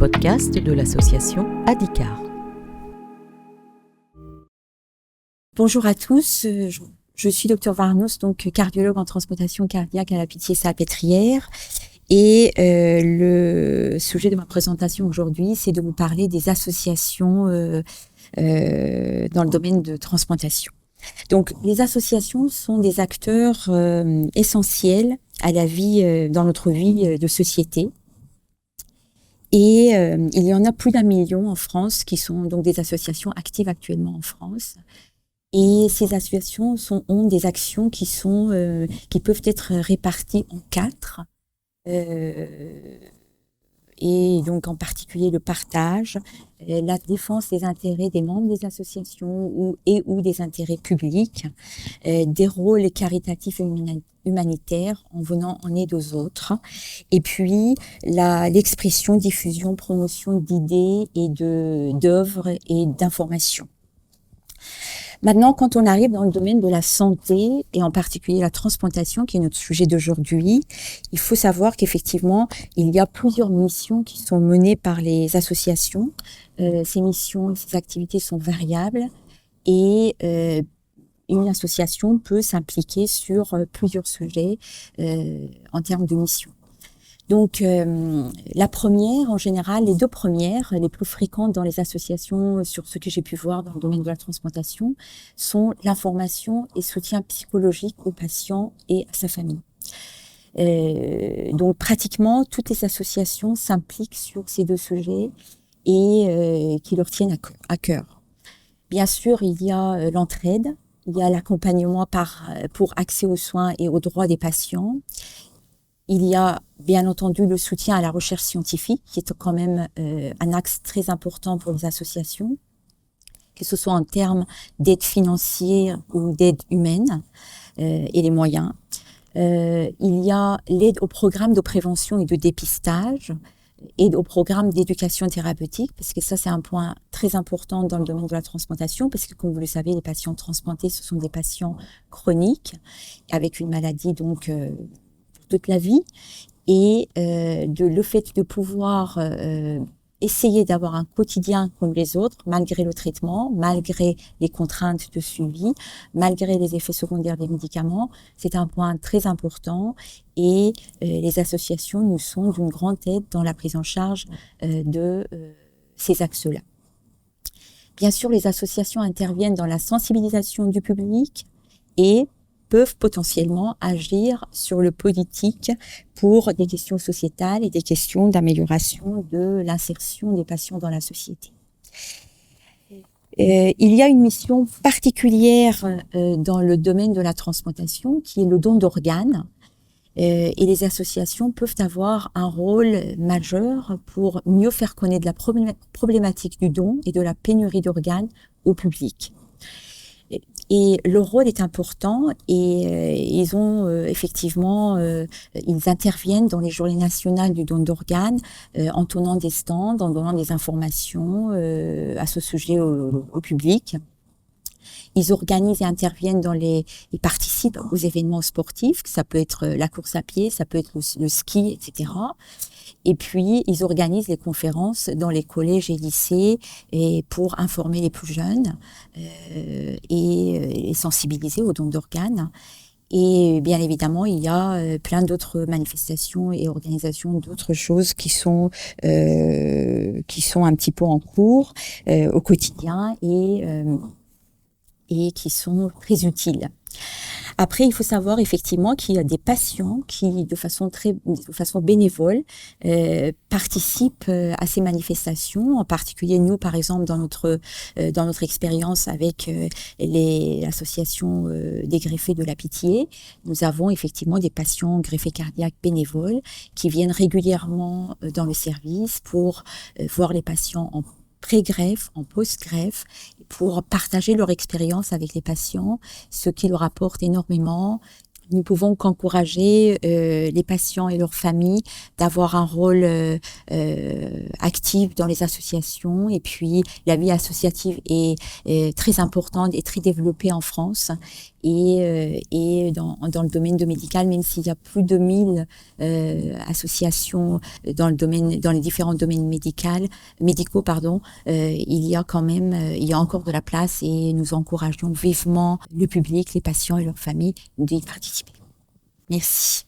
podcast de l'association ADICAR. Bonjour à tous, je suis Dr Varnos, donc cardiologue en transplantation cardiaque à la Pitié-Salpêtrière. Et le sujet de ma présentation aujourd'hui, c'est de vous parler des associations dans le domaine de transplantation. Donc, les associations sont des acteurs essentiels à la vie, dans notre vie de société. Et il y en a plus d'1 million en France qui sont donc des associations actives actuellement en France. Et ces associations ont des actions qui peuvent être réparties en 4. Et donc en particulier le partage, la défense des intérêts des membres des associations ou des intérêts publics, des rôles caritatifs et humanitaires en venant en aide aux autres, et puis l'expression, diffusion, promotion d'idées et d'œuvres et d'informations. Maintenant, quand on arrive dans le domaine de la santé, et en particulier la transplantation, qui est notre sujet d'aujourd'hui, il faut savoir qu'effectivement, il y a plusieurs missions qui sont menées par les associations. Ces missions, ces activités sont variables, et une association peut s'impliquer sur plusieurs sujets en termes de missions. Donc, la première, en général, les 2 premières, les plus fréquentes dans les associations, sur ce que j'ai pu voir dans le domaine de la transplantation, sont l'information et soutien psychologique aux patients et à sa famille. Donc, pratiquement, toutes les associations s'impliquent sur ces 2 sujets et qui leur tiennent à cœur. Bien sûr, il y a l'entraide, il y a l'accompagnement pour accès aux soins et aux droits des patients. Il y a bien entendu le soutien à la recherche scientifique, qui est quand même un axe très important pour les associations, que ce soit en termes d'aide financière ou d'aide humaine et les moyens. Il y a l'aide aux programmes de prévention et de dépistage, aide aux programmes d'éducation thérapeutique, parce que ça c'est un point très important dans le domaine de la transplantation, parce que comme vous le savez, les patients transplantés, ce sont des patients chroniques, avec une maladie donc toute la vie, et le fait de pouvoir essayer d'avoir un quotidien comme les autres, malgré le traitement, malgré les contraintes de suivi, malgré les effets secondaires des médicaments, c'est un point très important, et les associations nous sont d'une grande aide dans la prise en charge de ces axes-là. Bien sûr, les associations interviennent dans la sensibilisation du public et peuvent potentiellement agir sur le politique pour des questions sociétales et des questions d'amélioration de l'insertion des patients dans la société. Il y a une mission particulière dans le domaine de la transplantation qui est le don d'organes. Et les associations peuvent avoir un rôle majeur pour mieux faire connaître la problématique du don et de la pénurie d'organes au public. Et leur rôle est important, et ils ont effectivement, ils interviennent dans les journées nationales du don d'organes en tenant des stands, en donnant des informations à ce sujet au public. Ils organisent et interviennent ils participent aux événements sportifs, ça peut être la course à pied, ça peut être le ski, etc. Et puis, ils organisent les conférences dans les collèges et lycées pour informer les plus jeunes et sensibiliser au don d'organes. Et bien évidemment, il y a plein d'autres manifestations et organisations d'autres choses qui sont un petit peu en cours au quotidien et qui sont très utiles. Après, il faut savoir effectivement qu'il y a des patients qui, de façon bénévole, participent à ces manifestations. En particulier, nous, par exemple, dans notre expérience avec l'association des greffés de la Pitié, nous avons effectivement des patients greffés cardiaques bénévoles qui viennent régulièrement dans le service pour voir les patients en pré-greffe, en post-greffe, pour partager leur expérience avec les patients, ce qui leur apporte énormément. Nous pouvons qu'encourager les patients et leurs familles d'avoir un rôle actif dans les associations. Et puis, la vie associative est très importante et très développée en France. et dans le domaine de médical, même s'il y a plus de 1000 associations dans les différents domaines médicaux, il y a quand même, il y a encore de la place et nous encourageons vivement le public, les patients et leurs familles d'y participer. Merci.